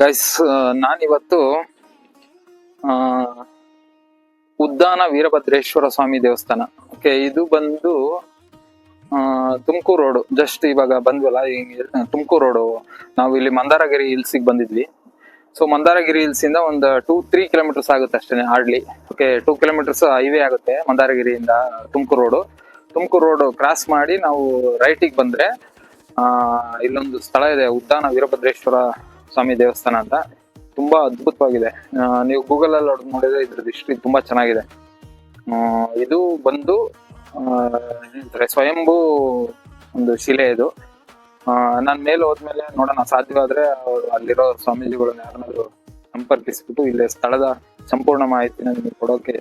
Guys, ನಾನಿವತ್ತು ಉದ್ದಾನ ವೀರಭದ್ರೇಶ್ವರ ಸ್ವಾಮಿ ದೇವಸ್ಥಾನ. Okay, ಇದು ಬಂದು ತುಮಕೂರು ರೋಡು. ಜಸ್ಟ್ ಇವಾಗ ಬಂದ್ವಲ್ಲ, ತುಮಕೂರು ರೋಡು. ನಾವು ಇಲ್ಲಿ ಮಂದಾರಗಿರಿ ಹಿಲ್ಸಿಗೆ ಬಂದಿದ್ವಿ. ಸೊ ಮಂದಾರಗಿರಿ ಹಿಲ್ಸ್ ಇಂದ ಒಂದು 2-3 ಕಿಲೋಮೀಟರ್ಸ್ ಆಗುತ್ತೆ ಅಷ್ಟೇ, ಹಾರ್ಡ್ಲಿ. ಓಕೆ, 2 ಕಿಲೋಮೀಟರ್ಸ್ ಹೈವೇ ಆಗುತ್ತೆ ಮಂದಾರಗಿರಿಯಿಂದ Tumakuru road. Tumakuru road cross ಮಾಡಿ ನಾವು ರೈಟಿಗೆ ಬಂದ್ರೆ ಇಲ್ಲೊಂದು ಸ್ಥಳ ಇದೆ, ಉದ್ದಾನ ವೀರಭದ್ರೇಶ್ವರ ಸ್ವಾಮಿ ದೇವಸ್ಥಾನ ಅಂತ. ತುಂಬಾ ಅದ್ಭುತವಾಗಿದೆ. ನೀವು ಗೂಗಲ್ ಅಲ್ಲಿ ನೋಡಿದ್ರೆ ಇದ್ರದ್ದು ಹಿಸ್ಟ್ರಿ ತುಂಬಾ ಚೆನ್ನಾಗಿದೆ. ಇದು ಬಂದು ಸ್ವಯಂಭೂ ಒಂದು ಶಿಲೆ ಇದು. ನಾನ್ ಮೇಲೆ ಹೋದ್ಮೇಲೆ ನೋಡೋಣ, ಸಾಧ್ಯವಾದ್ರೆ ಅಲ್ಲಿರೋ ಸ್ವಾಮೀಜಿಗಳನ್ನ ಯಾರನ್ನಾದ್ರು ಸಂಪರ್ಕಿಸ್ಬಿಟ್ಟು ಇಲ್ಲಿ ಸ್ಥಳದ ಸಂಪೂರ್ಣ ಮಾಹಿತಿನ ನಿಮಗೆ ಕೊಡೋಕೆ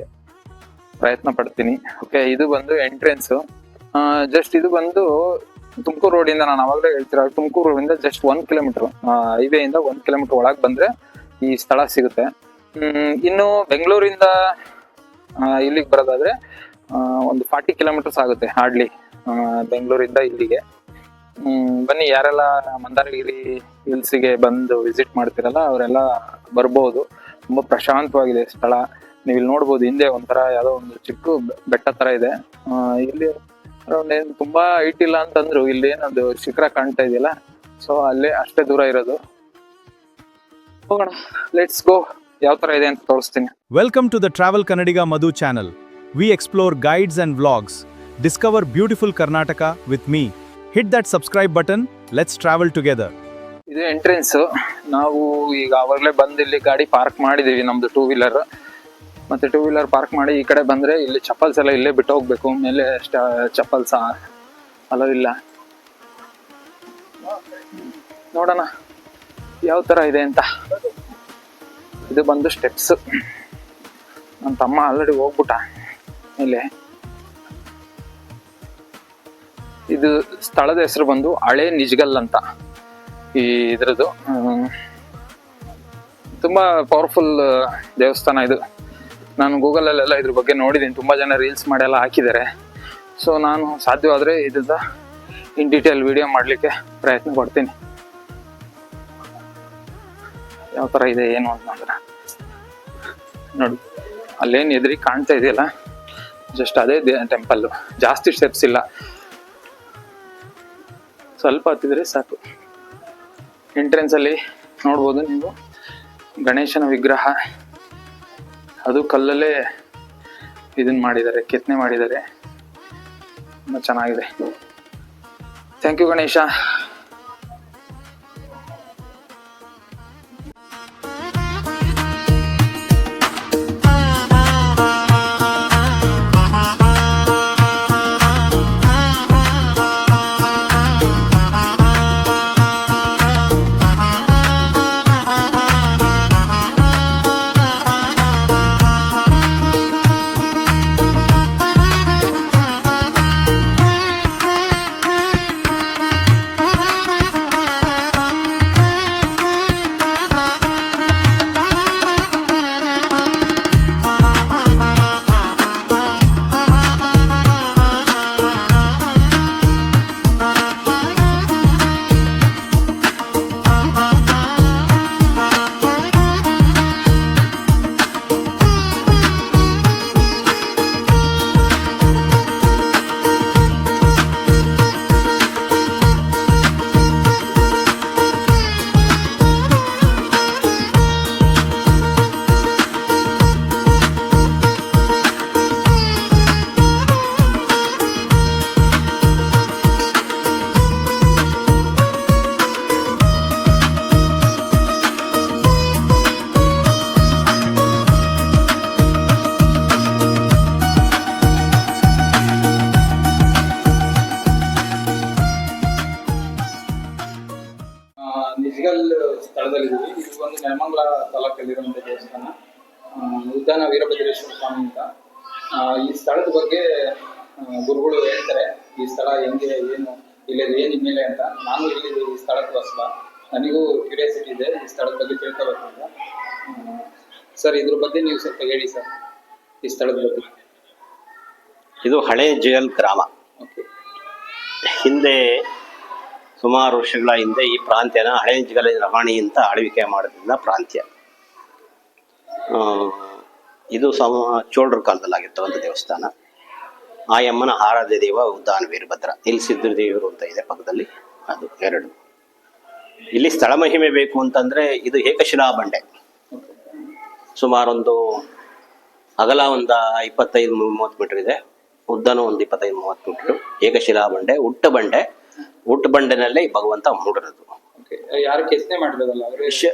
ಪ್ರಯತ್ನ ಪಡ್ತೀನಿ. ಓಕೆ, ಇದು ಬಂದು ಎಂಟ್ರೆನ್ಸ್. ಜಸ್ಟ್ ಇದು ಬಂದು ತುಮಕೂರು ರೋಡಿಂದ, ನಾನು ಅವಾಗಲೇ ಹೇಳ್ತೀರ, ತುಮಕೂರು ರೋಡಿಂದ ಜಸ್ಟ್ 1 ಕಿಲೋಮೀಟರ್, ಹೈವೇ ಇಂದ 1 ಕಿಲೋಮೀಟರ್ ಒಳಗೆ ಬಂದ್ರೆ ಈ ಸ್ಥಳ ಸಿಗುತ್ತೆ. ಇನ್ನು ಬೆಂಗಳೂರಿಂದ ಇಲ್ಲಿಗೆ ಬರೋದಾದ್ರೆ ಒಂದು 40 ಕಿಲೋಮೀಟರ್ಸ್ ಆಗುತ್ತೆ ಹಾರ್ಡ್ಲಿ, ಬೆಂಗಳೂರಿಂದ ಇಲ್ಲಿಗೆ. ಬನ್ನಿ, ಯಾರೆಲ್ಲ ಮಂದಾರಗಿರಿ ಹಿಲ್ಸಿಗೆ ಬಂದು ವಿಸಿಟ್ ಮಾಡ್ತಿರಲ್ಲ ಅವರೆಲ್ಲ ಬರ್ಬೋದು. ತುಂಬಾ ಪ್ರಶಾಂತವಾಗಿದೆ ಸ್ಥಳ. ನೀವು ಇಲ್ಲಿ ನೋಡ್ಬೋದು, ಹಿಂದೆ ಒಂಥರ ಯಾವ್ದೋ ಒಂದು ಚಿಕ್ಕ ಬೆಟ್ಟ ತರ ಇದೆ. ಇಲ್ಲಿ ಏನ್ ತುಂಬಾ ಹೈಟ್ ಇಲ್ಲ ಅಂತಂದ್ರು, ಇಲ್ಲಿ ಏನದು ಶಿಖರ ಕಾಣ್ತಾ ಇದೆಯಲ್ಲ, ಸೊ ಅಲ್ಲೇ ಅಷ್ಟೇ ದೂರ ಇರೋದು. ಹೋಗೋಣ, ಲೆಟ್ಸ್ ಗೋ. ಯಾವ ತರ ಇದೆ ಅಂತ ತೋರಿಸ್ತೀನಿ. Welcome to the Travel Kannadiga Madhu channel. We explore guides and vlogs. Discover beautiful Karnataka with me. Hit that subscribe button. Let's travel together. ಇದು ಎಂಟ್ರೆನ್ಸ್. ನಾವು ಈಗ ಅವಾಗಲೇ ಬಂದು ಇಲ್ಲಿ ಗಾಡಿ ಪಾರ್ಕ್ ಮಾಡಿದೀವಿ, ನಮ್ದು 2 ವೀಲರ್. ಮತ್ತೆ 2 ವೀಲರ್ ಪಾರ್ಕ್ ಮಾಡಿ ಈ ಕಡೆ ಬಂದ್ರೆ ಇಲ್ಲಿ ಚಪ್ಪಲ್ಸ್ ಎಲ್ಲ ಇಲ್ಲೇ ಬಿಟ್ಟು ಹೋಗ್ಬೇಕು. ಮೇಲೆ ಚಪ್ಪಲ್ಸ್ ಅಲೋ ಇಲ್ಲ. ನೋಡೋಣ ಯಾವ ತರ ಇದೆ ಅಂತ. ಇದು ಬಂದು ಸ್ಟೆಪ್ಸ್. ನನ್ನ ತಮ್ಮ ಆಲ್ರೆಡಿ ಹೋಗ್ಬಿಟ್ಟ ಮೇಲೆ. ಇದು ಸ್ಥಳದ ಹೆಸರು ಬಂದು ಹಳೆ ನಿಜ್ಗಲ್ ಅಂತ. ಈ ಇದ್ರದ್ದು ತುಂಬಾ ಪವರ್ಫುಲ್ ದೇವಸ್ಥಾನ ಇದು. ನಾನು ಗೂಗಲಲ್ಲೆಲ್ಲ ಇದ್ರ ಬಗ್ಗೆ ನೋಡಿದ್ದೀನಿ, ತುಂಬಾ ಜನ ರೀಲ್ಸ್ ಮಾಡೆಲ್ಲ ಹಾಕಿದ್ದಾರೆ. ಸೊ ನಾನು ಸಾಧ್ಯವಾದ್ರೆ ಇದ್ರದ ಇನ್ ಡೀಟೇಲ್ ವಿಡಿಯೋ ಮಾಡ್ಲಿಕ್ಕೆ ಪ್ರಯತ್ನ ಪಡ್ತೀನಿ. ಯಾವ ತರ ಇದೆ ಏನು ಅಂತಂದ್ರೆ ನೋಡಿ, ಅಲ್ಲೇನು ಎದುರಿಗೆ ಕಾಣ್ತಾ ಇದೆಯಲ್ಲ, ಜಸ್ಟ್ ಅದೇ ಟೆಂಪಲ್. ಜಾಸ್ತಿ ಸ್ಟೆಪ್ಸ್ ಇಲ್ಲ, ಸ್ವಲ್ಪ ಹತ್ತಿದ್ರೆ ಸಾಕು. ಎಂಟ್ರೆನ್ಸ್ ಅಲ್ಲಿ ನೋಡ್ಬೋದು ನೀವು ಗಣೇಶನ ವಿಗ್ರಹ. ಅದು ಕಲ್ಲಲ್ಲೇ ಇದನ್ನ ಮಾಡಿದ್ದಾರೆ, ಕೆತ್ತನೆ ಮಾಡಿದ್ದಾರೆ. ತುಂಬಾ ಚೆನ್ನಾಗಿದೆ. Thank you Ganesha. ನಿಜ್ಗಲ್ ಸ್ಥಳದಲ್ಲಿದ್ದೀವಿ. ಇದು ಒಂದು ನೆಲಮಂಗಲ ತಾಲೂಕಲ್ಲಿರುವಂಥ ದೇವಸ್ಥಾನ, ಉದ್ದಾನ ವೀರಭದ್ರೇಶ್ವರ ಸ್ವಾಮಿ ಅಂತ. ಈ ಸ್ಥಳದ ಬಗ್ಗೆ ಗುರುಗಳು ಹೇಳ್ತಾರೆ, ಈ ಸ್ಥಳ ಹೆಂಗೆ, ಏನು ಇಲ್ಲಿ ಏನು ಹಿನ್ನೆಲೆ ಅಂತ. ನಾನು ಇಲ್ಲಿ ಈ ಸ್ಥಳಕ್ಕೆ ಹೊಸಬ, ನನಗೂ ಕ್ಯೂರಿಯಾಸಿಟಿ ಇದೆ ಈ ಸ್ಥಳದ ಬಗ್ಗೆ ತಿಳ್ಕೋಬೇಕಂತ. ಸರ್, ಇದ್ರ ಬಗ್ಗೆ ನೀವು ಸ್ವಲ್ಪ ಹೇಳಿ ಸರ್, ಈ ಸ್ಥಳದ ಬಗ್ಗೆ. ಇದು ಹಳೆ ಜೇಲ್ ಗ್ರಾಮ. ಓಕೆ. ಹಿಂದೆ ಸುಮಾರು ವರ್ಷಗಳ ಹಿಂದೆ ಈ ಪ್ರಾಂತ್ಯನ ಹಳೆಂಚಗಲ ರವಾಣಿ ಅಂತ ಆಳ್ವಿಕೆ ಮಾಡಿದ ಪ್ರಾಂತ್ಯ. ಇದು ಚೋಳರ ಕಾಲದಲ್ಲಿ ಆಗಿರ್ತಕ್ಕಂಥ ದೇವಸ್ಥಾನ. ಆಯಮ್ಮನ ಆರಾಧ್ಯ ದೇವ ಉದ್ದಾನ ವೀರಭದ್ರ. ಇಲ್ಲಿ ಸಿದ್ಧದೇವರು ಅಂತ ಇದೆ ಪಕ್ಕದಲ್ಲಿ, ಅದು ಎರಡು. ಇಲ್ಲಿ ಸ್ಥಳ ಮಹಿಮೆ ಬೇಕು ಅಂತಂದ್ರೆ ಇದು ಏಕಶಿಲಾ ಬಂಡೆ. ಸುಮಾರೊಂದು ಅಗಲ ಒಂದು 25-30 ಮೀಟರ್ ಇದೆ, ಉದ್ದನೂ ಒಂದು 25-30 ಮೀಟರ್. ಏಕಶಿಲಾ ಬಂಡೆ, ಹುಟ್ಟು ಬಂಡೆನಲ್ಲೇ ಭಗವಂತ ಮೂಡಿರೋದು. ಯಾರು ಕೆತ್ತನೆ ಮಾಡಿರೋದಲ್ಲ,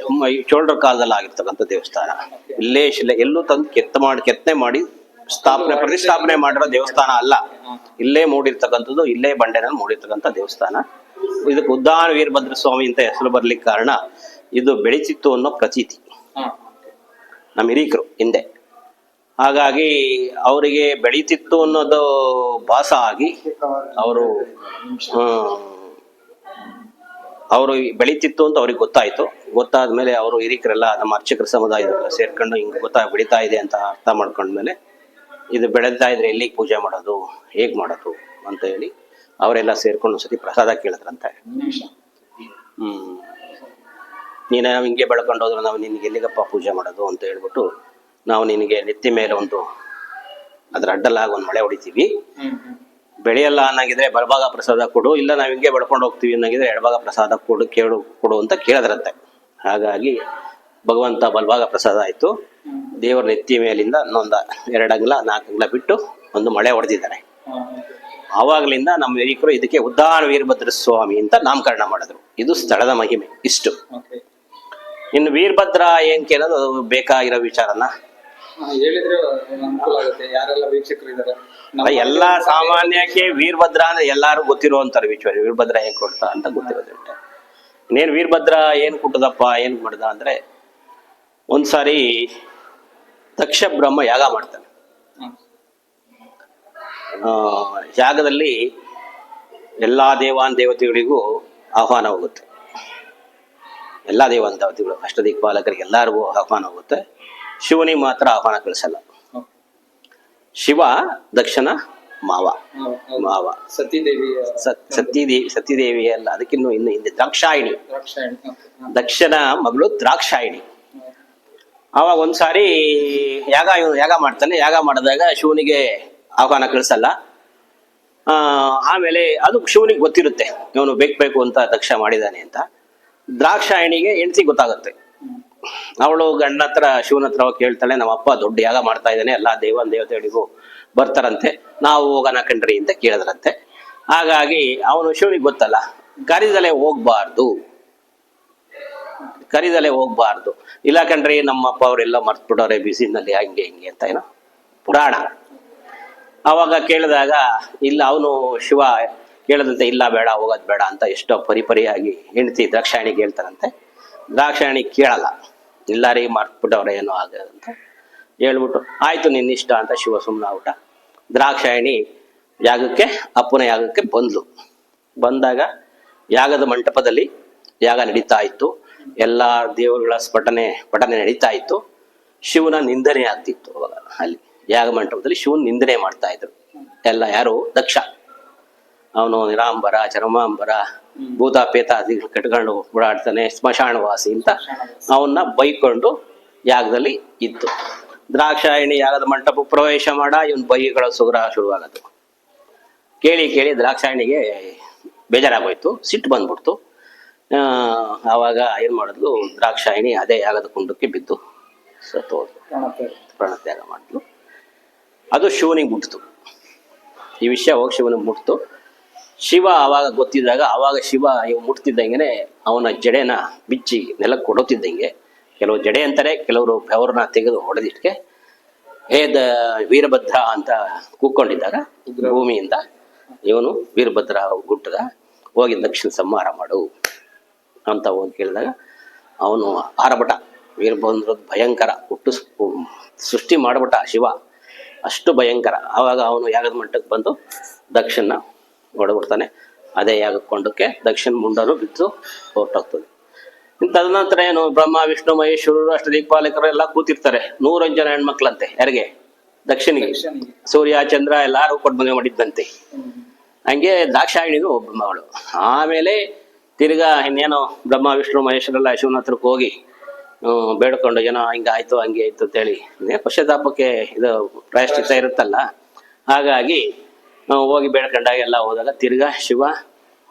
ಚೋಳರ ಕಾಲದಲ್ಲಿ ಆಗಿರ್ತಕ್ಕಂಥ ದೇವಸ್ಥಾನ. ಇಲ್ಲೇ ಶಿಲೆ ಎಲ್ಲೂ ತಂದು ಕೆತ್ತನೆ ಮಾಡಿ ಪ್ರತಿಷ್ಠಾಪನೆ ಮಾಡಿರೋ ದೇವಸ್ಥಾನ ಅಲ್ಲ. ಇಲ್ಲೇ ಮೂಡಿರ್ತಕ್ಕಂಥದ್ದು, ಇಲ್ಲೇ ಬಂಡೆನಲ್ಲಿ ಮೂಡಿರ್ತಕ್ಕಂಥ ದೇವಸ್ಥಾನ. ಇದಕ್ಕೆ ಉದ್ದಾನ ವೀರಭದ್ರ ಸ್ವಾಮಿ ಅಂತ ಹೆಸರು ಬರ್ಲಿಕ್ಕೆ ಕಾರಣ ಇದು ಬೆಳೀತಿತ್ತು ಅನ್ನೋ ಪ್ರತೀತಿ ನಮ್ಮ ಹಿರೀಕರು ಹಿಂದೆ. ಹಾಗಾಗಿ ಅವರಿಗೆ ಬೆಳೀತಿತ್ತು ಅನ್ನೋದು ಭಾಸ ಆಗಿ ಅವರು ಬೆಳೀತಿತ್ತು ಅಂತ ಅವ್ರಿಗೆ ಗೊತ್ತಾದ್ಮೇಲೆ ಅವರು ಹಿರೀಕರೆಲ್ಲ ನಮ್ಮ ಅರ್ಚಕರ ಸಮುದಾಯದಲ್ಲ ಸೇರ್ಕೊಂಡು ಹಿಂಗೆ ಬೆಳೀತಾ ಇದೆ ಅಂತ ಅರ್ಥ ಮಾಡ್ಕೊಂಡ್ಮೇಲೆ ಇದು ಬೆಳೀತಾ ಇದ್ರೆ ಎಲ್ಲಿಗೆ ಪೂಜೆ ಮಾಡೋದು, ಹೇಗ್ ಮಾಡೋದು ಅಂತ ಹೇಳಿ ಅವರೆಲ್ಲ ಸೇರ್ಕೊಂಡು ಸತಿ ಪ್ರಸಾದ ಕೇಳಿದ್ರಂತೆ. ನೀನು ಹಿಂಗೆ ಬೆಳ್ಕೊಂಡು ಹೋದ್ರೆ ನಾವು ನಿನ್ಗೆ ಎಲ್ಲಿಗಪ್ಪ ಪೂಜೆ ಮಾಡೋದು ಅಂತ ಹೇಳ್ಬಿಟ್ಟು, ನಾವು ನಿನಗೆ ನೆತ್ತಿ ಮೇಲೆ ಅದ್ರ ಅಡ್ಡಲಾಗ ಒಂದು ಮಳೆ ಹೊಡಿತೀವಿ, ಬೆಳೆಯಲ್ಲ ಅನ್ನಂಗಿದ್ರೆ ಬಲಭಾಗ ಪ್ರಸಾದ ಕೊಡು, ಇಲ್ಲ ನಾವ್ ಹಿಂಗೆ ಬೆಳ್ಕೊಂಡು ಹೋಗ್ತೀವಿ ಅನ್ನಂಗಿದ್ರೆ ಎಡಭಾಗ ಪ್ರಸಾದ ಕೊಡು ಅಂತ ಕೇಳಿದ್ರಂತೆ. ಹಾಗಾಗಿ ಭಗವಂತ ಬಲಭಾಗ ಪ್ರಸಾದ ಆಯ್ತು. ದೇವರ ನೆತ್ತಿ ಮೇಲಿಂದ 2 ಅಂಗ್ಲ 4 ಅಂಗ್ಲ ಬಿಟ್ಟು ಒಂದು ಮಳೆ ಹೊಡೆದಿದ್ದಾರೆ. ಆವಾಗ್ಲಿಂದ ನಮ್ಮ ಹಿರಿಕರು ಇದಕ್ಕೆ ಉದ್ದಾನ ವೀರಭದ್ರ ಸ್ವಾಮಿ ಅಂತ ನಾಮಕರಣ ಮಾಡಿದ್ರು. ಇದು ಸ್ಥಳದ ಮಹಿಮೆ ಇಷ್ಟು. ಇನ್ನು ವೀರಭದ್ರ ಏನ್ ಕೇಳೋದು ಅದು ಬೇಕಾಗಿರೋ ವಿಚಾರನ ಹೇಳಿದ್ರೆ ಅನುಕೂಲ ಆಗುತ್ತೆ. ಯಾರೆಲ್ಲ ವೀಕ್ಷಕರು ಇದ್ದಾರೆ ಎಲ್ಲಾ ಸಾಮಾನ್ಯಕ್ಕೆ ವೀರಭದ್ರ ಅಂದ್ರೆ ಎಲ್ಲಾರು ಗೊತ್ತಿರುವಂತಾರ ವಿಚಾರ. ವೀರಭದ್ರ ಏನ್ ಕೊಡ್ತಾ ಅಂತ ಗೊತ್ತಿರೋದಿಲ್ಲ. ಇನ್ನೇನ್ ವೀರಭದ್ರ ಏನ್ ಕೊಟ್ಟದಪ್ಪ, ಏನ್ ಮಾಡ್ದ ಅಂದ್ರೆ, ಒಂದ್ಸಾರಿ ದಕ್ಷ ಬ್ರಹ್ಮ ಯಾಗ ಮಾಡ್ತಾನೆ. ಯಾಗದಲ್ಲಿ ಎಲ್ಲಾ ದೇವತೆಗಳಿಗೂ ಆಹ್ವಾನ ಹೋಗುತ್ತೆ. ಎಲ್ಲಾ ದೇವತೆಗಳು, ಅಷ್ಟದಿಕ್ಪಾಲಕರಿಗೆ ಎಲ್ಲರಿಗೂ ಆಹ್ವಾನ ಹೋಗುತ್ತೆ. ಶಿವನಿಗೆ ಮಾತ್ರ ಆಹ್ವಾನ ಕಳಿಸಲ್ಲ. ಶಿವ ದಕ್ಷನ ಮಾವ ಸತೀದೇವಿ ಅಲ್ಲ, ಅದಕ್ಕಿನ್ನು ಇನ್ನು ಹಿಂದೆ ದ್ರಾಕ್ಷಾಯಿಣಿ, ದಕ್ಷನ ಮಗಳು ದ್ರಾಕ್ಷಾಯಿಣಿ. ಅವಾಗ ಒಂದ್ಸಾರಿ ಯಾಗ ಮಾಡ್ತಾನೆ. ಯಾಗ ಮಾಡಿದಾಗ ಶಿವನಿಗೆ ಆಹ್ವಾನ ಕಳಿಸಲ್ಲ. ಆಮೇಲೆ ಅದು ಶಿವನಿಗೆ ಗೊತ್ತಿರುತ್ತೆ ಇವನು ಬೇಕು ಅಂತ ದಕ್ಷ ಮಾಡಿದಾನೆ ಅಂತ. ದ್ರಾಕ್ಷಾಯಿಣಿಗೆ ಹೆಂಡತಿ ಗೊತ್ತಾಗುತ್ತೆ. ಅವಳು ಗಂಡ ಹತ್ರ ಶಿವನ ಹತ್ರ ಕೇಳ್ತಾಳೆ, ನಮ್ಮಪ್ಪ ದೊಡ್ಡ ಯಾಗ ಮಾಡ್ತಾ ಇದ್ದಾನೆ, ಎಲ್ಲಾ ದೇವತೆಗಳಿಗೂ ಬರ್ತಾರಂತೆ, ನಾವು ಹೋಗೋಣ ಕಣ್ರಿ ಅಂತ ಕೇಳಿದ್ರಂತೆ. ಹಾಗಾಗಿ ಅವನು ಶಿವನಿಗೆ ಗೊತ್ತಲ್ಲ, ಕರಿದಲೆ ಹೋಗ್ಬಾರ್ದು, ಇಲ್ಲ ಕಣ್ರಿ ನಮ್ಮಪ್ಪ ಅವರೆಲ್ಲ ಮರ್ತ್ಬಿಟ್ಟವ್ರೆ ಬಿಸಿನಲ್ಲಿ ಹಂಗೆ ಹಿಂಗೆ ಅಂತ ಏನೋ ಪುರಾಣ. ಅವಾಗ ಕೇಳಿದಾಗ ಇಲ್ಲ, ಅವನು ಶಿವ ಕೇಳದಂತೆ ಇಲ್ಲ ಬೇಡ, ಹೋಗೋದ್ ಬೇಡ ಅಂತ ಎಷ್ಟೋ ಪರಿಯಾಗಿ ಹೆಂಡತಿ ದ್ರಾಕ್ಷಾಯಣಿಗೆ ಹೇಳ್ತಾರಂತೆ. ದ್ರಾಕ್ಷಾಯಣಿ ಕೇಳಲ್ಲ, ಇಲ್ಲಾರಿ ಮರ್ತ್ಬಿಟ್ಟವ್ರೆ ಏನೋ ಆಗದಂತ ಹೇಳ್ಬಿಟ್ಟು ಆಯ್ತು ನಿನ್ನಿಷ್ಟ ಅಂತ ಶಿವ ಸುಮ್ಮನ ಊಟ. ದ್ರಾಕ್ಷಾಯಣಿ ಅಪ್ಪನ ಯಾಗಕ್ಕೆ ಬಂದಾಗ ಯಾಗದ ಮಂಟಪದಲ್ಲಿ ಯಾಗ ನಡೀತಾ ಇತ್ತು. ಎಲ್ಲಾ ದೇವರುಗಳ ಪಠನೆ ನಡೀತಾ ಇತ್ತು. ಶಿವನ ನಿಂದನೆ ಆಗ್ತಿತ್ತು. ಅವಾಗ ಅಲ್ಲಿ ಯಾಗ ಮಂಟಪದಲ್ಲಿ ಶಿವನ ನಿಂದನೆ ಮಾಡ್ತಾ ಇದ್ರು ಎಲ್ಲ. ಯಾರು? ದಕ್ಷ. ಅವನು ನಿರಾಂಬರ, ಚರ್ಮಾಂಬರ, ಭೂತ ಪೇತ ಕಟ್ಕೊಂಡು ಓಡಾಡ್ತಾನೆ, ಸ್ಮಶಾನವಾಸಿ ಅಂತ ಅವನ್ನ ಬೈಕೊಂಡು ಯಾಗದಲ್ಲಿ ಇತ್ತು. ದ್ರಾಕ್ಷಾಯಣಿ ಯಾಗದ ಮಂಟಪ ಪ್ರವೇಶ ಇವನ್ ಬೈಗಳ ಸುಗ್ರ ಶುರುವಾಗದು. ಕೇಳಿ ದ್ರಾಕ್ಷಾಯಣಿಗೆ ಬೇಜಾರಾಗೋಯ್ತು, ಸಿಟ್ಟು ಬಂದ್ಬಿಡ್ತು. ಆವಾಗ ಏನ್ ಮಾಡಿದ್ಲು, ದ್ರಾಕ್ಷಾಯಣಿ ಅದೇ ಯಾಗದ ಕುಂಡಕ್ಕೆ ಬಿದ್ದು ಸತ್ತೋದ್ಲು, ಪ್ರಾಣತ್ಯಾಗ ಮಾಡಿದ್ಲು. ಅದು ಶಿವನಿಗೆ ಮುಟ್ಟಿತು. ಈ ವಿಷಯ ಹೋಗಿ ಶಿವನಿಗೆ ಮುಟ್ಟಿತು. ಶಿವ ಅವಾಗ ಗೊತ್ತಿದ್ದಾಗ, ಅವಾಗ ಶಿವ ಇವ್ ಮುಟ್ತಿದ್ದಂಗೆನೆ ಅವನ ಜಡೆನ ಬಿಚ್ಚಿ ನೆಲಕ್ಕೆ ಕೊಡುತ್ತಿದ್ದಂಗೆ, ಕೆಲವು ಜಡೆ ಅಂತಾರೆ, ಕೆಲವರು ಬೆವರನ್ನ ತೆಗೆದು ಹೊಡೆದಿಟ್ಕೆ ವೀರಭದ್ರ ಅಂತ ಕೂಕೊಂಡಿದ್ದಾಗ ಭೂಮಿಯಿಂದ ಇವನು ವೀರಭದ್ರ ಗುಟ್ಟದ ಹೋಗಿ ದಕ್ಷಿಣ ಸಂಹಾರ ಮಾಡು ಅಂತ ಹೋಗಿ ಕೇಳಿದಾಗ ಅವನು ಆರಭಟ. ವೀರಭದ್ರದ ಭಯಂಕರ ಸೃಷ್ಟಿ ಮಾಡ್ಬಿಟ್ಟ ಶಿವ, ಅಷ್ಟು ಭಯಂಕರ. ಆವಾಗ ಅವನು ಯಾಗದ ಮಂಟಕ್ಕೆ ಬಂದು ದಕ್ಷಿಣ ಹೊಡೆದ್ಬಿಡ್ತಾನೆ. ಅದೇ ಯಾಗಕೊಂಡಕ್ಕೆ ದಕ್ಷಿಣ ಮುಂಡನು ಬಿದ್ದು ಹೊರಟೋಗ್ತದೆ. ತದನಂತರ ಏನು, ಬ್ರಹ್ಮ ವಿಷ್ಣು ಮಹೇಶ್ವರರು ಅಷ್ಟದಿಕ್ಪಾಲಕರು ಎಲ್ಲ ಕೂತಿರ್ತಾರೆ. 101 ಜನ ಹೆಣ್ಮಕ್ಳಂತೆ. ಯಾರಿಗೆ? ದಕ್ಷಿಣಿಗೆ. ಸೂರ್ಯ ಚಂದ್ರ ಎಲ್ಲಾರು ಕೊಟ್ಟು ಮದುವೆ ಮಾಡಿದ್ದಂತೆ. ಹಂಗೆ ದಾಕ್ಷಾಯಿಣಿಗೂ ಒಬ್ಬ ಮಗಳು. ಆಮೇಲೆ ತಿರ್ಗಾ ಇನ್ನೇನು ಬ್ರಹ್ಮ ವಿಷ್ಣು ಮಹೇಶ್ವರೆಲ್ಲ ಶಿವನ ಹತ್ರಕ್ಕೆ ಹೋಗಿ ಬೇಡ್ಕೊಂಡು ಏನೋ ಹಿಂಗಾಯ್ತು ಹಂಗೆ ಆಯ್ತು ಅಂತೇಳಿ ಪಶ್ಚಾತ್ತಾಪಕ್ಕೆ ಇದು ಪ್ರಾಯಶ್ಚಿತ್ತ ಇರುತ್ತಲ್ಲ, ಹಾಗಾಗಿ ಹೋಗಿ ಬೇಡ್ಕೊಂಡಾಗ ಎಲ್ಲ ಹೋದಾಗ ತಿರ್ಗಾ ಶಿವ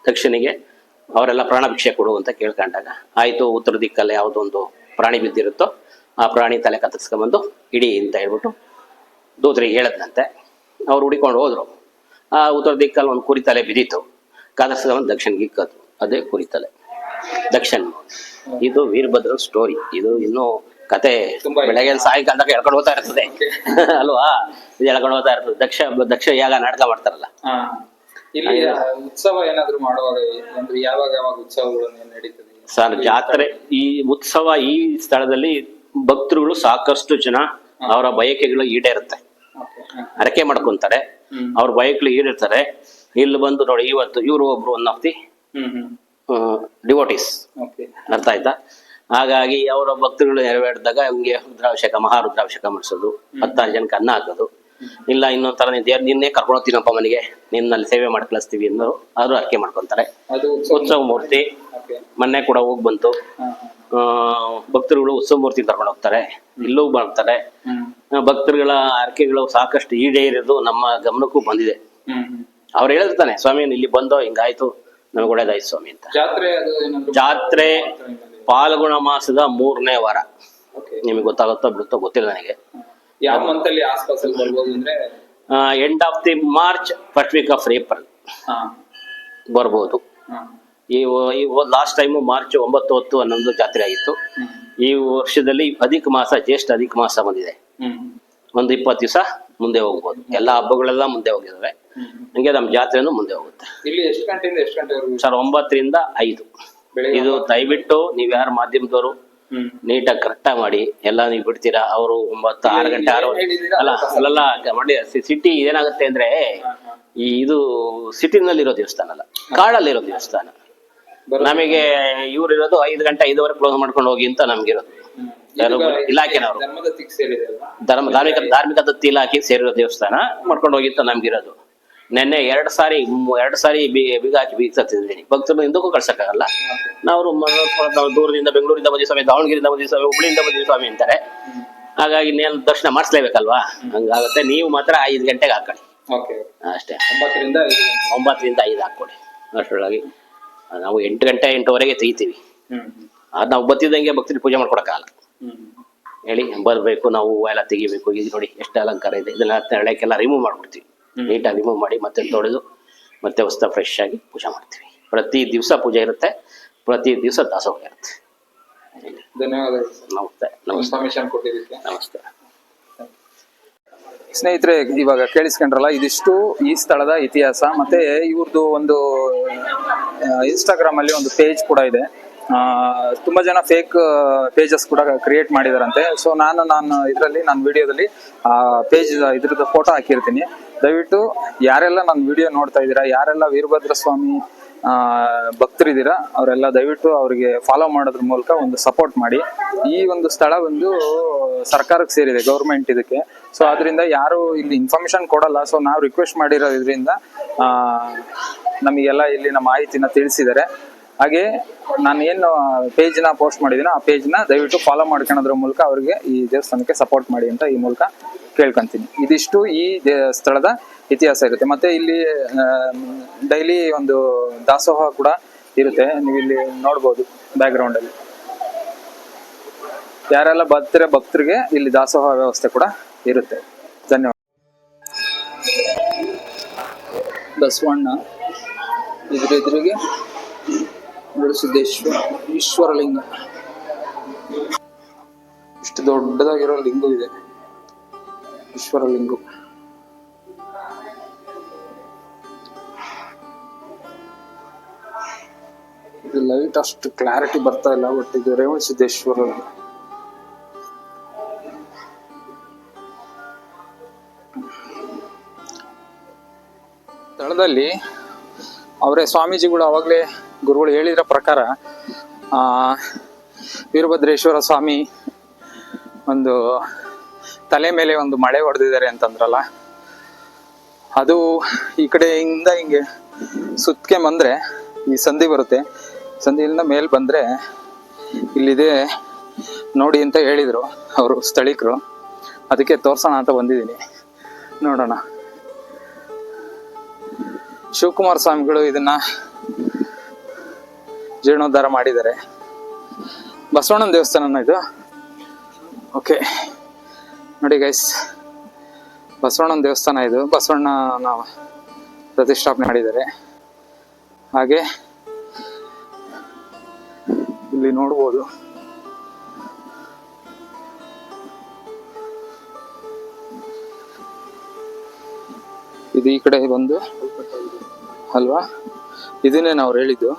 ದಕ್ಷನಿಗೆ ಅವರೆಲ್ಲ ಪ್ರಾಣ ಭಿಕ್ಷೆ ಕೊಡು ಅಂತ ಕೇಳ್ಕೊಂಡಾಗ ಆಯಿತು, ಉತ್ತರ ದಿಕ್ಕಲ್ಲಿ ಯಾವುದೊಂದು ಪ್ರಾಣಿ ಬಿದ್ದಿರುತ್ತೋ ಆ ಪ್ರಾಣಿ ತಲೆ ಕತ್ತರಿಸ್ಕೊಂಬಂದು ಇಡಿ ಅಂತ ಹೇಳ್ಬಿಟ್ಟು ದೂತರಿಗೆ ಹೇಳದ್ನಂತೆ. ಅವ್ರು ಹುಡಿಕೊಂಡು ಹೋದ್ರು. ಆ ಉತ್ತರ ದಿಕ್ಕಲ್ಲಿ ಒಂದು ಕುರಿ ತಲೆ ಬಿದ್ದಿತ್ತು, ಕತ್ತರಿಸ್ಕೊಂಬಂದು ದಕ್ಷಿಣಿಗೆ ಇಕ್ಕದು, ಅದೇ ಕುರಿ ತಲೆ ದಕ್ಷಿಣ. ಇದು ವೀರಭದ್ರ ಸ್ಟೋರಿ. ಇದು ಇನ್ನೂ ಕತೆ ಬೆಳಗ್ಗೆ ಸಾಯಂಕಾಲದಾಗ ಎಳ್ಕೊಂಡು ಹೋಗ್ತಾ ಇರ್ತದೆ ಅಲ್ವಾ, ಇದು ಎಳ್ಕೊಂಡು ಹೋಗ್ತಾ ಇರ್ತದೆ. ದಕ್ಷ ಯಾಗ ನಾಟಕ ಮಾಡ್ತಾರಲ್ಲ. ಇಲ್ಲಿ ಉತ್ಸವ ಏನಾದ್ರು ಮಾಡುವಾಗ ಅಂದ್ರೆ ಯಾವಾಗ ಯಾವಾಗ ಉತ್ಸವಗಳು ನಡೀತದೆ ಸರ್? ಜಾತ್ರೆ, ಈ ಉತ್ಸವ, ಈ ಸ್ಥಳದಲ್ಲಿ ಭಕ್ತರುಗಳು ಸಾಕಷ್ಟು ಜನ ಅವರ ಬಯಕೆಗಳು ಈಡೇರುತ್ತೆ, ಹರಕೆ ಮಾಡ್ಕೊಂತಾರೆ, ಅವ್ರ ಬಯಕೆಗಳು ಈಡೇರ್ತಾರೆ. ಇಲ್ಲಿ ಬಂದು ನೋಡಿ, ಇವತ್ತು ಇವರು ಒಬ್ರು ಒನ್ ಆಫ್ ದಿ ಡಿವೋಟೀಸ್, ಅರ್ಥ ಆಯ್ತಾ? ಹಾಗಾಗಿ ಅವರ ಭಕ್ತರುಗಳು ನೆರವೇರಿದಾಗ ಹಂಗೆ ರುದ್ರಾಭಿಷೇಕ, ಮಹಾರುದ್ರಾಭಿಷೇಕ ಮಾಡಿಸೋದು, 16 ಜನಕ್ಕೆ ಅನ್ನ ಹಾಕೋದು, ಇಲ್ಲ ಇನ್ನೊಂದ್ ತರ ನಿನ್ನೆ ಕರ್ಕೊಂಡು ಹೋಗ್ತೀನಪ್ಪ ಮನೆಗೆ, ನಿನ್ನಲ್ಲಿ ಸೇವೆ ಮಾಡಿ ಕಳಿಸ್ತೀವಿ ಅನ್ನೋರು ಅವರು ಅರ್ಕೆ ಮಾಡ್ಕೊಂತಾರೆ. ಉತ್ಸವ ಮೂರ್ತಿ ಮೊನ್ನೆ ಕೂಡ ಹೋಗಿ ಬಂತು. ಭಕ್ತರುಗಳು ಉತ್ಸವ ಮೂರ್ತಿ ಕರ್ಕೊಂಡು ಹೋಗ್ತಾರೆ, ಇಲ್ಲೂ ಬರ್ತಾರೆ. ಭಕ್ತರುಗಳ ಅರ್ಕೆಗಳು ಸಾಕಷ್ಟು ಈಡೇರಿದ್ದು ನಮ್ಮ ಗಮನಕ್ಕೂ ಬಂದಿದೆ. ಅವ್ರು ಹೇಳಿರ್ತಾನೆ, ಸ್ವಾಮಿ ಇಲ್ಲಿ ಬಂದೋ ಹಿಂಗಾಯ್ತು, ನಮ್ಗೆ ಒಳ್ಳೇದಾಯ್ತು ಸ್ವಾಮಿ ಅಂತ. ಜಾತ್ರೆ ಫಾಲ್ಗುಣ ಮಾಸದ 3ನೇ ವಾರ. ನಿಮಗೆ ಗೊತ್ತಾಗುತ್ತೋ ಬಿಡುತ್ತೋ ಗೊತ್ತಿಲ್ಲ ನನಗೆ. ಯಾವ ಮಂತ್ ಅಲ್ಲಿ ಆಸ್ಪಾಸಲ್ಲಿ ಬರ್ಬೋದು ಅಂದ್ರೆ end of the March, first week of April ಬರ್ಬೋದು. ಈ ಲಾಸ್ಟ್ ಟೈಮು ಮಾರ್ಚ್ 9, 10, 11 ಜಾತ್ರೆ ಆಗಿತ್ತು. ಈ ವರ್ಷದಲ್ಲಿ ಅಧಿಕ ಮಾಸ, ಜ್ಯೇಷ್ಠ ಅಧಿಕ ಮಾಸ ಬಂದಿದೆ. ಒಂದು 20 ದಿವಸ ಮುಂದೆ ಹೋಗ್ಬೋದು. ಎಲ್ಲ ಹಬ್ಬಗಳೆಲ್ಲ ಮುಂದೆ ಹೋಗಿದಾವೆ, ಹಂಗೆ ನಮ್ಮ ಜಾತ್ರೆನೂ ಮುಂದೆ ಹೋಗುತ್ತೆ. ಇಲ್ಲಿ ಎಷ್ಟು ಗಂಟೆಯಿಂದ ಎಷ್ಟು ಗಂಟೆವರೆಗೂ ಸರ್? 9 ರಿಂದ 5. ಇದು ದಯವಿಟ್ಟು ನೀವ್ ಯಾರು ಮಾಧ್ಯಮದವರು ನೀಟಾಗಿ ಕರೆಕ್ಟಾಗಿ ಮಾಡಿ. ಎಲ್ಲ ನೀವು ಬಿಡ್ತೀರಾ, ಅವರು 9, 6 ಗಂಟೆ 6 ಅಲ್ಲ ಮಾಡಿ. ಸಿಟಿ ಏನಾಗುತ್ತೆ ಅಂದ್ರೆ, ಇದು ಸಿಟಿನಲ್ಲಿರೋ ದೇವಸ್ಥಾನ ಅಲ್ಲ, ಕಾಡಲ್ಲಿರೋ ದೇವಸ್ಥಾನ. ನಮಗೆ ಇವ್ರು ಇರೋದು 5 ಗಂಟೆ 5:15 ಕ್ಲೋಸ್ ಮಾಡ್ಕೊಂಡು ಹೋಗಿ ಅಂತ ನಮ್ಗಿರೋದು. ಇಲಾಖೆನವರು ಧಾರ್ಮಿಕ ದತ್ತಿ ಇಲಾಖೆಗೆ ಸೇರಿರೋ ದೇವಸ್ಥಾನ ಮಾಡ್ಕೊಂಡು ಹೋಗಿ ಅಂತ ನಮ್ಗಿರೋದು. ನೆನ್ನೆ 2 ಸಾರಿ ಬೀಗ ಹಾಕಿ ಬೀಗ್ತಿದ್ದೀನಿ. ಭಕ್ತರು ಹಿಂದಕ್ಕೂ ಕಳ್ಸಕ್ಕಾಗಲ್ಲ. ನಾವು ದೂರದಿಂದ, ಬೆಂಗಳೂರಿಂದ ಬಂದಿ ಸ್ವಾಮಿ, ದಾವಣಗೆರೆಯಿಂದ ಬಂದಿ ಸ್ವಾಮಿ, ಹುಬ್ಳಿಯಿಂದ ಬಂದಿ ಸ್ವಾಮಿ ಅಂತಾರೆ. ಹಾಗಾಗಿ ನೇನು ದರ್ಶನ ಮಾಡಿಸ್ಲೇಬೇಕಲ್ವಾ, ಹಂಗಾಗುತ್ತೆ. ನೀವು ಮಾತ್ರ 5 ಗಂಟೆಗೆ ಹಾಕೊಳ್ಳಿ ಅಷ್ಟೇ. 9 ರಿಂದ 5 ಹಾಕೊಡಿ. ಅಷ್ಟರೊಳಗೆ ನಾವು 8 ಗಂಟೆ 8:15 ತೆಗಿತೀವಿ. ಅದು ನಾವು ಬತ್ತಿದಂಗೆ ಭಕ್ತರಿಗೆ ಪೂಜೆ ಮಾಡ್ಕೊಡಕ್ಕಾಗಲ್ಲ ಹೇಳಿ. ಬರ್ಬೇಕು, ನಾವು ಎಲ್ಲ ತೆಗಿಬೇಕು. ಈಗ ನೋಡಿ ಎಷ್ಟು ಅಲಂಕಾರ ಇದೆ, ಇದನ್ನ ಎಳೆಕೆಲ್ಲ ರಿಮೂವ್ ಮಾಡ್ಬಿಡ್ತೀವಿ. ನೀಟಾಗಿ ರಿಮೂವ್ ಮಾಡಿ ಮತ್ತೆ ತೊಳೆದು ಮತ್ತೆ ಹೊಸ ಫ್ರೆಶ್ ಆಗಿ ಪೂಜೆ ಮಾಡ್ತೀವಿ. ಪ್ರತಿ ದಿವಸ ಪೂಜೆ ಇರುತ್ತೆ, ಪ್ರತಿ ದಿವಸ ದಾಸೋಹ ಇರುತ್ತೆ. ಧನ್ಯವಾದಗಳು. ನಮಸ್ತೆ. ನಮಸ್ತೆ. ಸ್ನೇಹಿತರೆ, ಇವಾಗ ಕೇಳಿಸ್ಕೊಂಡ್ರಲ್ಲ, ಇದಿಷ್ಟು ಈ ಸ್ಥಳದ ಇತಿಹಾಸ. ಮತ್ತೆ ಇವ್ರದ್ದು ಒಂದು ಇನ್ಸ್ಟಾಗ್ರಾಮ್ ಅಲ್ಲಿ ಒಂದು ಪೇಜ್ ಕೂಡ ಇದೆ. ತುಂಬಾ ಜನ ಫೇಕ್ ಪೇಜಸ್ ಕೂಡ ಕ್ರಿಯೇಟ್ ಮಾಡಿದಾರಂತೆ. ಸೊ ನಾನು ನನ್ನ ವಿಡಿಯೋದಲ್ಲಿ ಪೇಜ್ ಇದ್ರದ್ದು ಫೋಟೋ ಹಾಕಿರ್ತೀನಿ. ದಯವಿಟ್ಟು ಯಾರೆಲ್ಲ ನನ್ನ ವಿಡಿಯೋ ನೋಡ್ತಾ ಇದ್ದೀರಾ, ಯಾರೆಲ್ಲ ವೀರಭದ್ರ ಸ್ವಾಮಿ ಭಕ್ತರಿದ್ದೀರಾ, ಅವರೆಲ್ಲ ದಯವಿಟ್ಟು ಅವ್ರಿಗೆ ಫಾಲೋ ಮಾಡೋದ್ರ ಮೂಲಕ ಒಂದು ಸಪೋರ್ಟ್ ಮಾಡಿ. ಈ ಒಂದು ಸ್ಥಳ ಒಂದು ಸರ್ಕಾರಕ್ಕೆ ಸೇರಿದೆ, ಗೌರ್ಮೆಂಟ್ ಇದಕ್ಕೆ. ಸೊ ಅದರಿಂದ ಯಾರು ಇಲ್ಲಿ ಇನ್ಫಾರ್ಮೇಶನ್ ಕೊಡಲ್ಲ. ಸೊ ನಾವು ರಿಕ್ವೆಸ್ಟ್ ಮಾಡಿರೋದ್ರಿಂದ ನಮಗೆಲ್ಲ ಇಲ್ಲಿನ ಮಾಹಿತಿನ ತಿಳಿಸಿದ್ದಾರೆ. ಹಾಗೆ ನಾನು ಏನು ಪೇಜ್ನ ಪೋಸ್ಟ್ ಮಾಡಿದ್ದೀನೋ ಆ ಪೇಜ್ನ ದಯವಿಟ್ಟು ಫಾಲೋ ಮಾಡ್ಕೊಳ್ಳೋದ್ರ ಮೂಲಕ ಅವರಿಗೆ ಈ ದೇವಸ್ಥಾನಕ್ಕೆ ಸಪೋರ್ಟ್ ಮಾಡಿ ಅಂತ ಈ ಮೂಲಕ ಕೇಳ್ಕೊಂತೀನಿ. ಇದಿಷ್ಟು ಈ ಸ್ಥಳದ ಇತಿಹಾಸ ಇರುತ್ತೆ. ಮತ್ತೆ ಇಲ್ಲಿ ಡೈಲಿ ಒಂದು ದಾಸೋಹ ಕೂಡ ಇರುತ್ತೆ. ನೀವು ಇಲ್ಲಿ ನೋಡ್ಬೋದು ಬ್ಯಾಕ್ ಗ್ರೌಂಡ್ ಅಲ್ಲಿ. ಯಾರೆಲ್ಲ ಬರ್ತಾರೆ ಭಕ್ತರಿಗೆ ಇಲ್ಲಿ ದಾಸೋಹ ವ್ಯವಸ್ಥೆ ಕೂಡ ಇರುತ್ತೆ. ಧನ್ಯವಾದ. ಬಸವಣ್ಣ ಎದುರಿಗೆ ಸಿದ್ದೇಶ್ವರ ಈಶ್ವರಲಿಂಗ, ಇಷ್ಟು ದೊಡ್ಡದಾಗಿರೋ ಲಿಂಗು ಇದೆ, ಈಶ್ವರಲಿಂಗು. ಇದು ಲೈಟ್ ಅಷ್ಟು ಕ್ಲಾರಿಟಿ ಬರ್ತಾ ಇಲ್ಲ, ಬಟ್ ಇದು ರೇವಣ ಸಿದ್ದೇಶ್ವರ. ಸ್ಥಳದಲ್ಲಿ ಅವರೇ ಸ್ವಾಮೀಜಿಗಳು ಅವಾಗಲೇ ಗುರುಗಳು ಹೇಳಿದ್ರ ಪ್ರಕಾರ ವೀರಭದ್ರೇಶ್ವರ ಸ್ವಾಮಿ ಒಂದು ತಲೆ ಮೇಲೆ ಒಂದು ಮಳೆ ಹೊಡೆದಿದ್ದಾರೆ ಅಂತಂದ್ರಲ್ಲ, ಅದು ಈ ಕಡೆಯಿಂದ ಹಿಂಗೆ ಸುತ್ತಕೆ ಬಂದ್ರೆ ಈ ಸಂಧಿ ಬರುತ್ತೆ. ಸಂಧಿಯಿಂದ ಮೇಲೆ ಬಂದರೆ ಇಲ್ಲಿದೆ ನೋಡಿ ಅಂತ ಹೇಳಿದರು ಅವರು ಸ್ಥಳೀಕರು. ಅದಕ್ಕೆ ತೋರ್ಸೋಣ ಅಂತ ಬಂದಿದ್ದೀನಿ, ನೋಡೋಣ. ಶಿವಕುಮಾರ ಸ್ವಾಮಿಗಳು ಇದನ್ನ ಜೀರ್ಣೋದ್ಧಾರ ಮಾಡಿದ್ದಾರೆ. ಬಸವಣ್ಣನ ದೇವಸ್ಥಾನ ಇದು. ಓಕೆ ನೋಡಿ ಗೈಸ್, ಬಸವಣ್ಣನ ದೇವಸ್ಥಾನ ಇದು. ಬಸವಣ್ಣನ ಪ್ರತಿಷ್ಠಾಪನೆ ಮಾಡಿದ್ದಾರೆ. ಹಾಗೆ ಇಲ್ಲಿ ನೋಡ್ಬೋದು ಇದು ಈ ಕಡೆ ಬಂದು ಅಲ್ವಾ, ಇದನ್ನೇ ನಾವು ಹೇಳಿದ್ದು.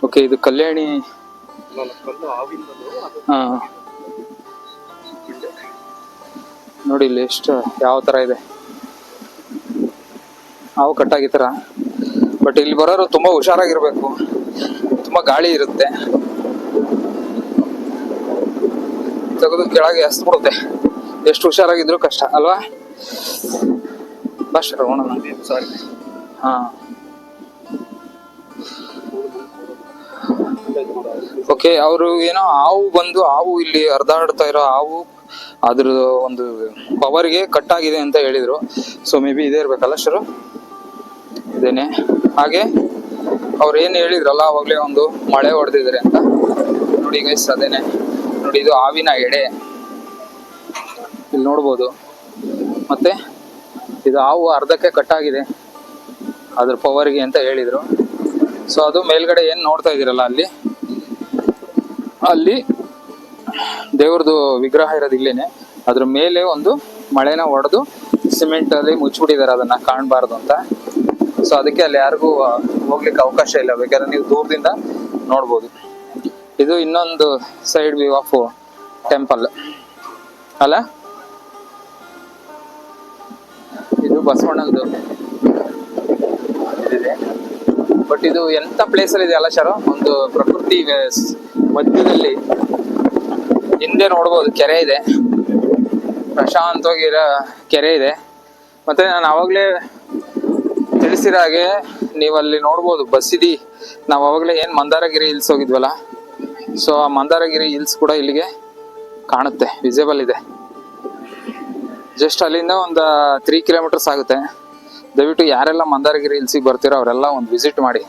ಓಕೆ, ಇದು ಕಲ್ಯಾಣಿ. ಹಾ ನೋಡಿ ಇಲ್ಲಿ ಎಷ್ಟು ಯಾವ ತರ ಇದೆ, ಹಾವು ಕಟ್ಟಾಗಿತರ. ಬಟ್ ಇಲ್ಲಿ ಬರೋರು ತುಂಬಾ ಹುಷಾರಾಗಿರ್ಬೇಕು, ತುಂಬಾ ಗಾಳಿ ಇರುತ್ತೆ. ತೆಗೆದು ಕೆಳಗೆ ಎಸ್ಬಿಡುತ್ತೆ, ಎಷ್ಟು ಹುಷಾರಾಗಿದ್ರು ಕಷ್ಟ ಅಲ್ವಾ. ಬಸ್ ಸಾರಿ. ಹಾ ಓಕೆ, ಅವರು ಏನೋ ಹಾವು ಇಲ್ಲಿ ಹರಿದಾಡ್ತಾ ಇರೋ ಹಾವು ಅದ್ರ ಒಂದು ಪವರ್ಗೆ ಕಟ್ ಆಗಿದೆ ಅಂತ ಹೇಳಿದ್ರು. ಸೊ ಮೇ ಬಿ ಇದೇ ಇರ್ಬೇಕಲ್ಲ ಶರು, ಇದೇನೆ. ಹಾಗೆ ಅವ್ರು ಏನ್ ಹೇಳಿದ್ರಲ್ಲ ಅವಾಗ್ಲೇ ಒಂದು ಮಳೆ ಹೊಡೆದಿದ್ದಾರೆ ಅಂತ. ನೋಡಿ ಗೈಸ್, ಅದೇನೆ ನೋಡಿ, ಇದು ಹಾವಿನ ಎಡೆ ಇಲ್ಲಿ ನೋಡ್ಬೋದು. ಮತ್ತೆ ಇದು ಹಾವು ಅರ್ಧಕ್ಕೆ ಕಟ್ಟಾಗಿದೆ ಅದ್ರ ಪವರ್ಗೆ ಅಂತ ಹೇಳಿದ್ರು. ಸೊ ಅದು ಮೇಲ್ಗಡೆ ಏನ್ ನೋಡ್ತಾ ಇದೀರಲ್ಲ ಅಲ್ಲಿ ದೇವ್ರದ್ದು ವಿಗ್ರಹ ಇರೋದು ಇಲ್ಲೇನೆ. ಅದ್ರ ಮೇಲೆ ಒಂದು ಮಳೆನ ಹೊಡೆದು ಸಿಮೆಂಟ್ ಅಲ್ಲಿ ಮುಚ್ಚಿಬಿಟ್ಟಿದ್ದಾರೆ, ಅದನ್ನ ಕಾಣಬಾರ್ದು ಅಂತ. ಸೊ ಅದಕ್ಕೆ ಅಲ್ಲಿ ಯಾರಿಗೂ ಹೋಗ್ಲಿಕ್ಕೆ ಅವಕಾಶ ಇಲ್ಲ, ಬೇಕಾದ್ರೆ ನೀವು ದೂರದಿಂದ ನೋಡ್ಬೋದು. ಇದು ಇನ್ನೊಂದು ಸೈಡ್ ವ್ಯೂ ಆಫ್ ಟೆಂಪಲ್ ಅಲ್ಲ. ಇದು ಬಸವಣ್ಣಂದು ಇದೆ. ಬಟ್ ಇದು ಎಂತ ಪ್ಲೇಸ್ ಅಲ್ಲಿ ಇದೆ ಅಲ್ಲ ಶರ, ಒಂದು ಪ್ರಕೃತಿ ಮಧ್ಯದಲ್ಲಿ. ಹಿಂದೆ ನೋಡ್ಬೋದು ಕೆರೆ ಇದೆ, ಪ್ರಶಾಂತವಾಗಿರೋ ಕೆರೆ ಇದೆ. ಮತ್ತೆ ನಾನು ಆವಾಗಲೇ ತಿಳಿಸಿದ ಹಾಗೆ ನೀವು ಅಲ್ಲಿ ನೋಡ್ಬೋದು ಬಸ್ಸಿದಿ. ನಾವು ಅವಾಗಲೇ ಏನ್ ಮಂದಾರಗಿರಿ ಹಿಲ್ಸ್ ಹೋಗಿದ್ವಲ್ಲ, ಸೊ ಆ ಮಂದಾರಗಿರಿ ಹಿಲ್ಸ್ ಕೂಡ ಇಲ್ಲಿಗೆ ಕಾಣುತ್ತೆ, ವಿಸಿಬಲ್ ಇದೆ. ಜಸ್ಟ್ ಅಲ್ಲಿಂದ ಒಂದು 3 ಕಿಲೋಮೀಟರ್ಸ್ ಆಗುತ್ತೆ. ದಯವಿಟ್ಟು ಯಾರೆಲ್ಲ ಮಂದಾರಗಿರಿ ಹಿಲ್ಸಿಗೆ ಬರ್ತೀರೋ ಅವರೆಲ್ಲ ಒಂದು ವಿಸಿಟ್ ಮಾಡಿ,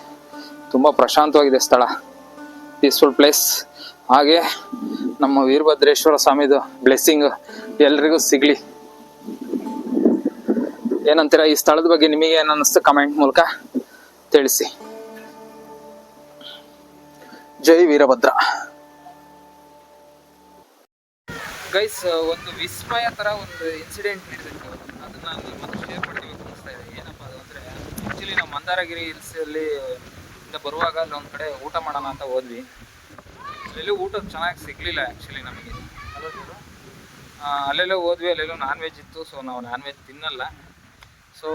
ತುಂಬಾ ಪ್ರಶಾಂತವಾಗಿದೆ ಸ್ಥಳ, ಪೀಸ್ಫುಲ್ ಪ್ಲೇಸ್. ಹಾಗೆ ನಮ್ಮ ವೀರಭದ್ರೇಶ್ವರ ಸ್ವಾಮಿದು ಬ್ಲೆಸ್ಸಿಂಗ್ ಎಲ್ರಿಗೂ ಸಿಗ್ಲಿ. ಏನಂತೀರ ಈ ಸ್ಥಳದ ಬಗ್ಗೆ, ನಿಮಗೆ ಏನ್ ಅನ್ನಿಸ್ತು ಕಮೆಂಟ್ ಮೂಲಕ ತಿಳಿಸಿ. ಜೈ ವೀರಭದ್ರ. ಗೈಸ್, ಒಂದು ವಿಸ್ಮಯ ತರ ಒಂದು ಇನ್ಸಿಡೆಂಟ್ ನಡೆದಿತ್ತು, ಅದನ್ನ ನಿಮ್ಮ ಹತ್ರ ಶೇರ್ ಮಾಡ್ಕೋಬೇಕು ಅನಿಸ್ತಾ ಇದೆ. ಏನಪ್ಪ ಅದು ಅಂದ್ರೆ, ಆಕ್ಚುಲಿ ನಾವು ಮಂದಾರಗಿರಿ ಹಿಲ್ಸ್ ಅಲ್ಲಿ ಬರುವಾಗ ಅಲ್ಲಿ ಒಂದ್ ಕಡೆ ಊಟ ಮಾಡೋಣ ಅಂತ ಹೋದ್ವಿ. ಅಲ್ಲೆಲ್ಲೂ ಊಟ ಚೆನ್ನಾಗಿ ಸಿಗ್ಲಿಲ್ಲ ಆಕ್ಚುಲಿ ನಮಗೆ. ಅಲ್ಲೆಲ್ಲೋ ಹೋದ್ವಿ, ಅಲ್ಲೆಲ್ಲೋ ನಾನ್ ವೆಜ್ ಇತ್ತು. ಸೊ ನಾವು ನಾನ್ ವೆಜ್ ತಿನ್ನಲ್ಲ. ಸೊ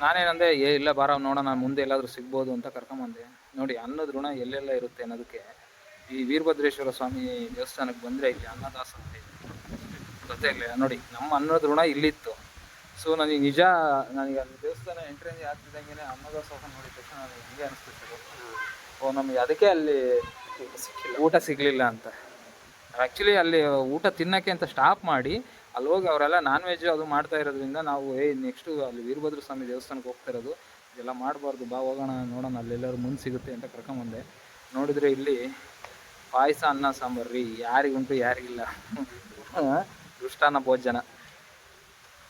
ನಾನೇನಂದೆ, ಇಲ್ಲ ಬಾರ ನೋಡೋಣ, ಮುಂದೆ ಎಲ್ಲಾದರೂ ಸಿಗ್ಬೋದು ಅಂತ ಕರ್ಕೊಂಬಂದೆ. ನೋಡಿ, ಅನ್ನದ ಋಣ ಎಲ್ಲೆಲ್ಲ ಇರುತ್ತೆ ಅನ್ನೋದಕ್ಕೆ ಈ ವೀರಭದ್ರೇಶ್ವರ ಸ್ವಾಮಿ ದೇವಸ್ಥಾನಕ್ಕೆ ಬಂದರೆ ಇಲ್ಲಿ ಅನ್ನದಾಸೋಹ ಇದೆ, ಗೊತ್ತಾಗಲಿಲ್ಲ. ನೋಡಿ, ನಮ್ಮ ಅನ್ನದ ಋಣ ಇಲ್ಲಿತ್ತು. ಸೊ ನನಗೆ ನನಗೆ ಅಲ್ಲಿ ದೇವಸ್ಥಾನ ಎಂಟ್ರೆನ್ಸ್ ಆಗ್ತಿದ್ದಂಗೆ ಅನ್ನದಾಸೋಹ ನೋಡಿದ ತಕ್ಷಣ ನನಗೆ ಹಿಂಗೆ ಅನಿಸ್ತಿತ್ತು, ಓ ನಮಗೆ ಅದಕ್ಕೆ ಅಲ್ಲಿ ಊಟ ಸಿಗಲಿಲ್ಲ ಅಂತ. ಆ್ಯಕ್ಚುಲಿ ಅಲ್ಲಿ ಊಟ ತಿನ್ನೋಕ್ಕೆ ಅಂತ ಸ್ಟಾಪ್ ಮಾಡಿ ಅಲ್ಲಿ ಹೋಗಿ ಅವರೆಲ್ಲ ನಾನ್ ವೆಜ್ ಅದು ಮಾಡ್ತಾ ಇರೋದ್ರಿಂದ ನಾವು ನೆಕ್ಸ್ಟು ಅಲ್ಲಿ ವೀರಭದ್ರ ಸ್ವಾಮಿ ದೇವಸ್ಥಾನಕ್ಕೆ ಹೋಗ್ತಾ ಇರೋದು, ಇದೆಲ್ಲ ಮಾಡಬಾರ್ದು, ಬಾ ಹೋಗೋಣ ನೋಡೋಣ ಅಲ್ಲೆಲ್ಲರೂ ಮುಂದೆ ಸಿಗುತ್ತೆ ಅಂತ ಕರ್ಕೊಂಬಂದೆ. ನೋಡಿದರೆ ಇಲ್ಲಿ ಪಾಯಸ ಅನ್ನ ಸಾಂಬಾರು ರೀ, ಯಾರಿಗುಂಟು ಯಾರಿಗಿಲ್ಲ, ದೃಷ್ಟಾನ ಭೋಜನ.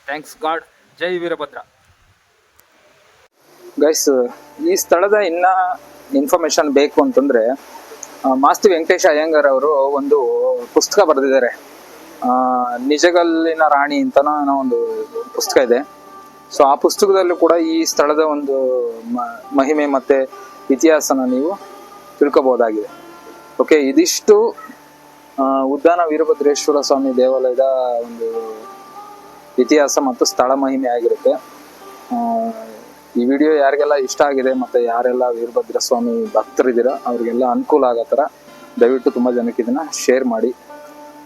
Thanks God. ಜೈ ವೀರಭದ್ರ. ಗೈಸ್, ಈ ಸ್ಥಳದ ಇನ್ನ ಇನ್ಫಾರ್ಮೇಶನ್ ಬೇಕು ಅಂತಂದ್ರೆ, ಮಾಸ್ತಿ ವೆಂಕಟೇಶ ಅಯ್ಯಂಗಾರ್ ಅವರು ಒಂದು ಪುಸ್ತಕ ಬರೆದಿದ್ದಾರೆ, ನಿಜಗಲ್ಲಿನ ರಾಣಿ ಅಂತನೋ ಏನೋ ಒಂದು ಪುಸ್ತಕ ಇದೆ. ಸೊ ಆ ಪುಸ್ತಕದಲ್ಲೂ ಕೂಡ ಈ ಸ್ಥಳದ ಒಂದು ಮಹಿಮೆ ಮತ್ತೆ ಇತಿಹಾಸನ ನೀವು ತಿಳ್ಕೊಬಹುದಾಗಿದೆ. ಓಕೆ, ಇದಿಷ್ಟು ಉದ್ದಾನ ವೀರಭದ್ರೇಶ್ವರ ಸ್ವಾಮಿ ದೇವಾಲಯದ ಒಂದು ಇತಿಹಾಸ ಮತ್ತು ಸ್ಥಳ ಮಹಿಮೆ ಆಗಿರುತ್ತೆ. ಈ ವಿಡಿಯೋ ಯಾರಿಗೆಲ್ಲ ಇಷ್ಟ ಆಗಿದೆ ಮತ್ತು ಯಾರೆಲ್ಲ ವೀರಭದ್ರ ಸ್ವಾಮಿ ಭಕ್ತರಿದ್ದೀರ ಅವ್ರಿಗೆಲ್ಲ ಅನುಕೂಲ ಆಗೋ ಥರ ದಯವಿಟ್ಟು ತುಂಬ ಜನಕ್ಕೆ ಇದನ್ನು ಶೇರ್ ಮಾಡಿ,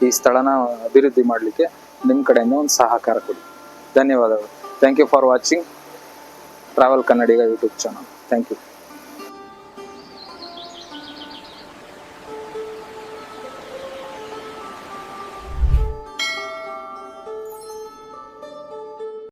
ಈ ಸ್ಥಳನ ಅಭಿವೃದ್ಧಿ ಮಾಡಲಿಕ್ಕೆ ನಿಮ್ಮ ಕಡೆಯಿಂದ ಒಂದು ಸಹಕಾರ ಕೊಡಿ. ಧನ್ಯವಾದಗಳು. Thank you for watching travel Kannadiga YouTube channel. Thank you.